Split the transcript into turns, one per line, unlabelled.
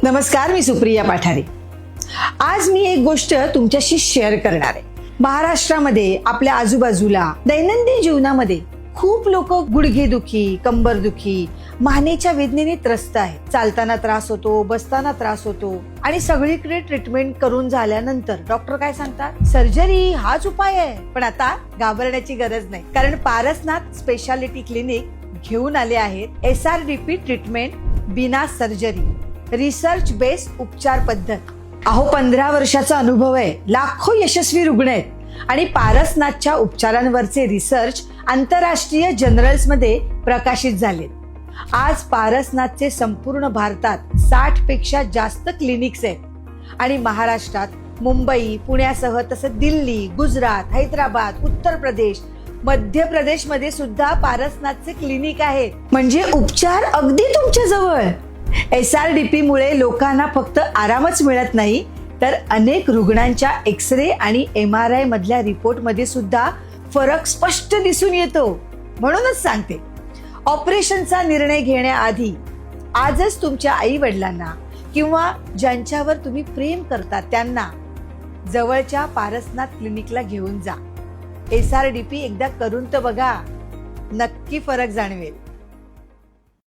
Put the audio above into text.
नमस्कार, मी सुप्रिया पाठारे। आज मी एक गोष्ट तुमच्याशी शेअर करणार आहे। महाराष्ट्रामध्ये आपल्या आजूबाजूला दैनंदिन जीवनामध्ये खूप लोक गुडघेदुखी, कंबरदुखी, मानेच्या वेदनेने त्रस्त आहेत। चालताना त्रास होतो, बसताना त्रास होतो आणि सगळीकडे ट्रीटमेंट करून झाल्यानंतर डॉक्टर काय सांगतात, सर्जरी हाच उपाय आहे। पण आता घाबरण्याची गरज नाही, कारण पारसनाथ स्पेशालिटी क्लिनिक घेऊन आले आहेत SRDP ट्रीटमेंट बिना सर्जरी, रिसर्च बेस्ड उपचार पद्धत। अहो 15 वर्षाचा अनुभव आहे, लाखो यशस्वी रुग्ण आहेत आणि पारसनाथच्या उपचारांवरचे रिसर्च आंतरराष्ट्रीय जर्नल्स मध्ये प्रकाशित झाले। आज पारसनाथचे संपूर्ण भारतात 60 पेक्षा जास्त क्लिनिक्स आहेत आणि महाराष्ट्रात मुंबई, पुण्यासह तसं दिल्ली, गुजरात, हैदराबाद, उत्तर प्रदेश, मध्य प्रदेश मध्ये सुद्धा पारसनाथचे क्लिनिक आहेत। म्हणजे उपचार अगदी तुमच्या जवळ। SRDP मुळे लोकांना फक्त आरामच मिळत नाही, तर अनेक रुग्णांच्या एक्सरे आणि MRI मधल्या रिपोर्ट मध्ये सुद्धा फरक स्पष्ट दिसून येतो। म्हणूनच सांगते, ऑपरेशनचा निर्णय घेण्याआधी आजच तुमच्या आई वडिलांना किंवा ज्यांच्यावर तुम्ही प्रेम करता त्यांना जवळच्या पारसनाथ क्लिनिकला घेऊन जा। SRDP एकदा करून तर बघा, नक्की फरक जाणवेल।